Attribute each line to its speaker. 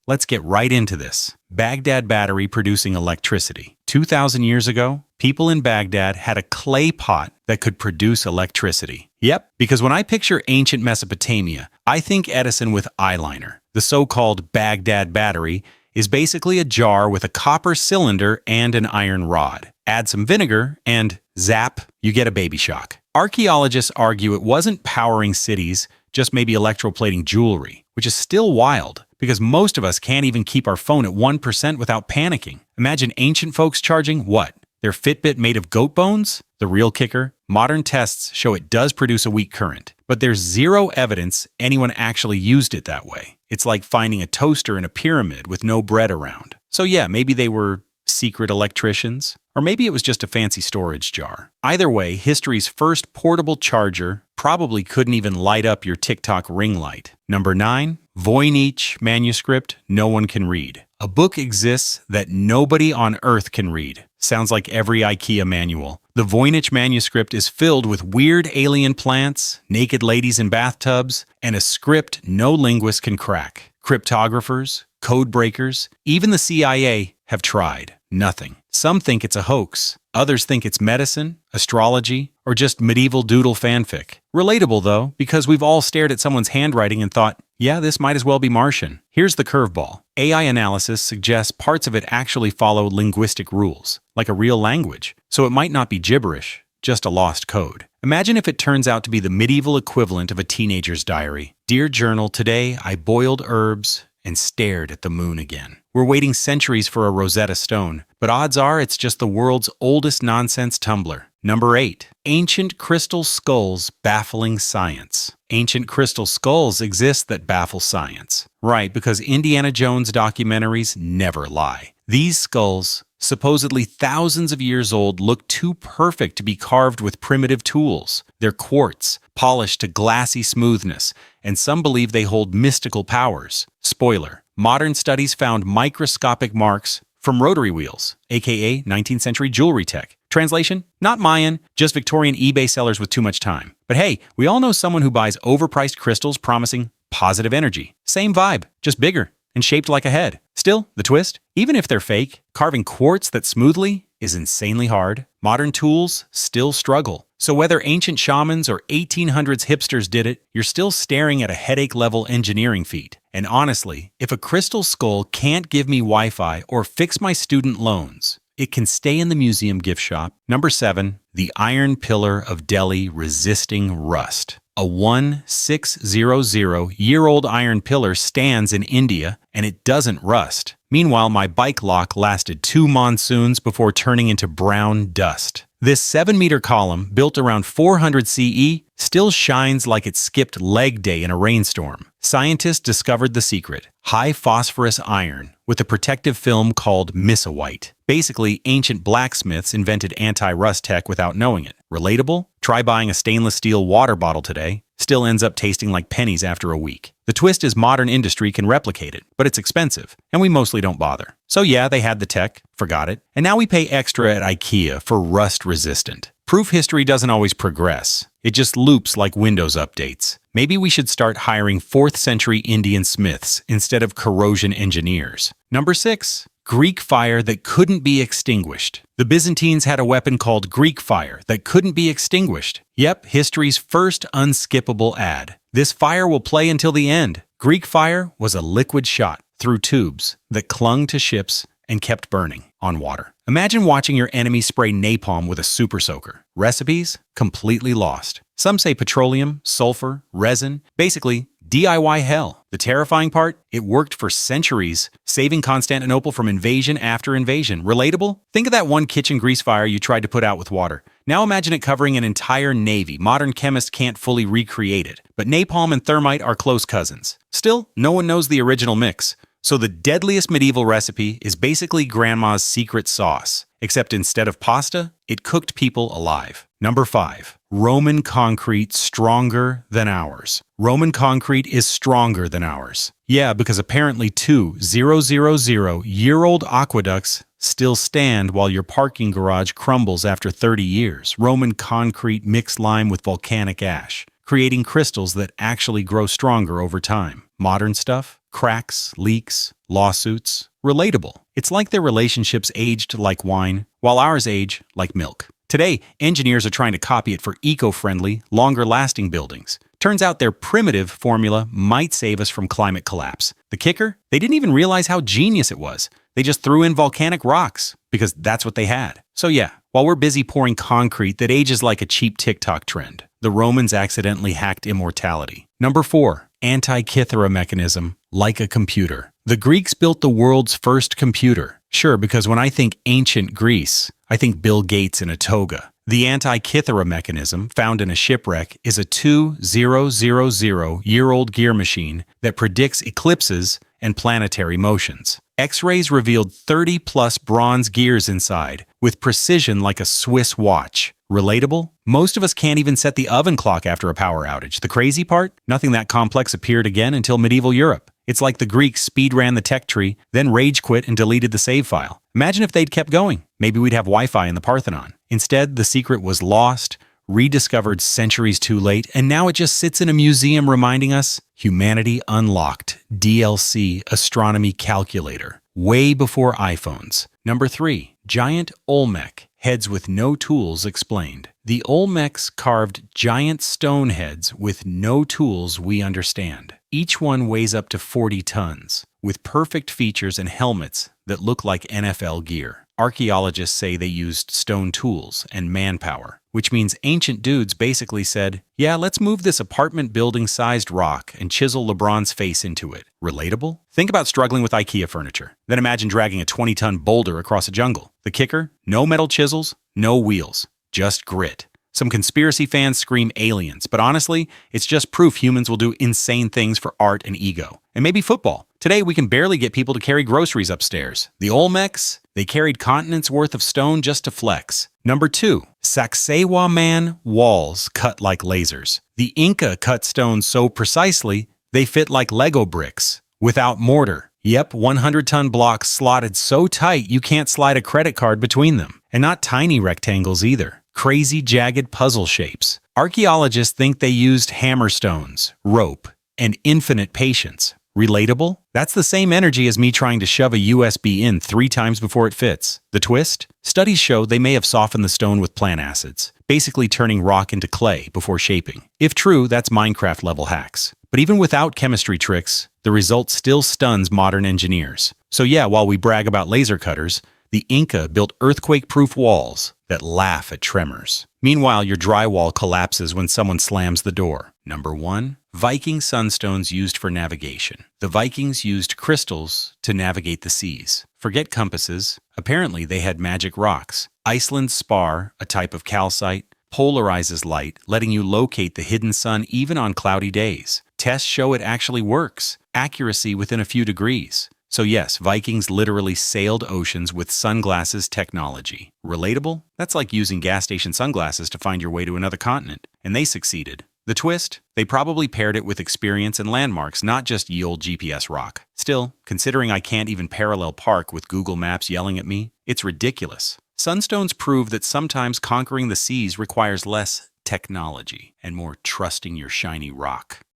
Speaker 1: Let's get right into this. Baghdad Battery producing electricity. 2,000 years ago, people in Baghdad had a clay pot that could produce electricity. Yep, because when I picture ancient Mesopotamia, I think Edison with eyeliner. The so-called Baghdad Battery is basically a jar with a copper cylinder and an iron rod. Add some vinegar and zap, you get a baby shock. Archaeologists argue it wasn't powering cities, just maybe electroplating jewelry, which is still wild because most of us can't even keep our phone at 1% without panicking. Imagine ancient folks charging what? Their Fitbit made of goat bones? The real kicker? Modern tests show it does produce a weak current, but there's zero evidence anyone actually used it that way. It's like finding a toaster in a pyramid with no bread around. So yeah, maybe they were secret electricians, or maybe it was just a fancy storage jar. Either way, history's first portable charger probably couldn't even light up your TikTok ring light. Number 9, Voynich manuscript no one can read. A book exists that nobody on earth can read. Sounds like every IKEA manual. The Voynich manuscript is filled with weird alien plants, naked ladies in bathtubs, and a script no linguist can crack. Cryptographers, code breakers, even the CIA have tried. Nothing. Some think it's a hoax. Others think it's medicine, astrology, or just medieval doodle fanfic. Relatable though, because we've all stared at someone's handwriting and thought, yeah, this might as well be Martian. Here's the curveball. AI analysis suggests parts of it actually follow linguistic rules, like a real language, so it might not be gibberish, just a lost code. Imagine if it turns out to be the medieval equivalent of a teenager's diary. Dear Journal, today I boiled herbs and stared at the moon again. We're waiting centuries for a Rosetta Stone, but odds are it's just the world's oldest nonsense tumbler. Number 8. Ancient crystal skulls baffling science. Ancient crystal skulls exist that baffle science. Right, because Indiana Jones documentaries never lie. These skulls, supposedly thousands of years old, look too perfect to be carved with primitive tools. They're quartz, polished to glassy smoothness, and some believe they hold mystical powers. Spoiler, modern studies found microscopic marks from rotary wheels, aka 19th century jewelry tech. Translation? Not Mayan, just Victorian eBay sellers with too much time. But hey, we all know someone who buys overpriced crystals promising positive energy. Same vibe, just bigger and shaped like a head. Still, the twist? Even if they're fake, carving quartz that smoothly is insanely hard. Modern tools still struggle. So whether ancient shamans or 1800s hipsters did it, you're still staring at a headache-level engineering feat. And honestly, if a crystal skull can't give me Wi-Fi or fix my student loans, it can stay in the museum gift shop. Number 7, the Iron Pillar of Delhi resisting rust. A 1600-year-old iron pillar stands in India, and it doesn't rust. Meanwhile, my bike lock lasted 2 monsoons before turning into brown dust. This 7-meter column, built around 400 CE, still shines like it skipped leg day in a rainstorm. Scientists discovered the secret: high phosphorus iron with a protective film called Misawhite. Basically, ancient blacksmiths invented anti-rust tech without knowing it. Relatable? Try buying a stainless steel water bottle today. Still ends up tasting like pennies after a week. The twist is modern industry can replicate it, but it's expensive, and we mostly don't bother. So yeah, they had the tech, forgot it, and now we pay extra at IKEA for rust resistant. Proof history doesn't always progress. It just loops like Windows updates. Maybe we should start hiring 4th century Indian smiths instead of corrosion engineers. Number 6. Greek fire that couldn't be extinguished. The Byzantines had a weapon called Greek fire that couldn't be extinguished. Yep, history's first unskippable ad. This fire will play until the end. Greek fire was a liquid shot through tubes that clung to ships and kept burning on water. Imagine watching your enemy spray napalm with a super soaker. Recipes? Completely lost. Some say petroleum, sulfur, resin, basically DIY hell. The terrifying part? It worked for centuries, saving Constantinople from invasion after invasion. Relatable? Think of that one kitchen grease fire you tried to put out with water. Now imagine it covering an entire navy. Modern chemists can't fully recreate it, but napalm and thermite are close cousins. Still, no one knows the original mix. So the deadliest medieval recipe is basically grandma's secret sauce, except instead of pasta, it cooked people alive. Number 5. Roman concrete stronger than ours. Roman concrete is stronger than ours. Yeah, because apparently 2,000-year-old aqueducts still stand while your parking garage crumbles after 30 years. Roman concrete mixed lime with volcanic ash, creating crystals that actually grow stronger over time. Modern stuff? Cracks, leaks, lawsuits. Relatable. It's like their relationships aged like wine, while ours age like milk. Today, engineers are trying to copy it for eco-friendly, longer-lasting buildings. Turns out their primitive formula might save us from climate collapse. The kicker? They didn't even realize how genius it was. They just threw in volcanic rocks, because that's what they had. So yeah, while we're busy pouring concrete that ages like a cheap TikTok trend, the Romans accidentally hacked immortality. Number 4. Antikythera mechanism, like a computer. The Greeks built the world's first computer. Sure, because when I think ancient Greece, I think Bill Gates in a toga. The Antikythera mechanism, found in a shipwreck, is a 2000-year-old gear machine that predicts eclipses and planetary motions. X-rays revealed 30-plus bronze gears inside, with precision like a Swiss watch. Relatable? Most of us can't even set the oven clock after a power outage. The crazy part? Nothing that complex appeared again until medieval Europe. It's like the Greeks speed-ran the tech tree, then rage-quit and deleted the save file. Imagine if they'd kept going. Maybe we'd have Wi-Fi in the Parthenon. Instead, the secret was lost, rediscovered centuries too late, and now it just sits in a museum reminding us, humanity unlocked, DLC astronomy calculator, way before iPhones. Number 3. Giant Olmec, heads with no tools explained. The Olmecs carved giant stone heads with no tools we understand. Each one weighs up to 40 tons, with perfect features and helmets that look like NFL gear. Archaeologists say they used stone tools and manpower, which means ancient dudes basically said, yeah, let's move this apartment building-sized rock and chisel LeBron's face into it. Relatable? Think about struggling with IKEA furniture. Then imagine dragging a 20-ton boulder across a jungle. The kicker? No metal chisels, no wheels, just grit. Some conspiracy fans scream aliens, but honestly, it's just proof humans will do insane things for art and ego. And maybe football. Today, we can barely get people to carry groceries upstairs. The Olmecs, they carried continents worth of stone just to flex. Number 2. Sacsayhuamán walls cut like lasers. The Inca cut stones so precisely, they fit like Lego bricks, without mortar. Yep, 100-ton blocks slotted so tight you can't slide a credit card between them. And not tiny rectangles either. Crazy, jagged puzzle shapes. Archaeologists think they used hammerstones, rope, and infinite patience. Relatable? That's the same energy as me trying to shove a USB in 3 times before it fits. The twist? Studies show they may have softened the stone with plant acids, basically turning rock into clay before shaping. If true, that's Minecraft-level hacks. But even without chemistry tricks, the result still stuns modern engineers. So yeah, while we brag about laser cutters, the Inca built earthquake-proof walls that laugh at tremors. Meanwhile, your drywall collapses when someone slams the door. Number 1. Viking sunstones used for navigation. The Vikings used crystals to navigate the seas. Forget compasses. Apparently, they had magic rocks. Iceland's spar, a type of calcite, polarizes light, letting you locate the hidden sun even on cloudy days. Tests show it actually works. Accuracy within a few degrees. So yes, Vikings literally sailed oceans with sunglasses technology. Relatable? That's like using gas station sunglasses to find your way to another continent. And they succeeded. The twist? They probably paired it with experience and landmarks, not just ye old GPS rock. Still, considering I can't even parallel park with Google Maps yelling at me, it's ridiculous. Sunstones prove that sometimes conquering the seas requires less technology and more trusting your shiny rock.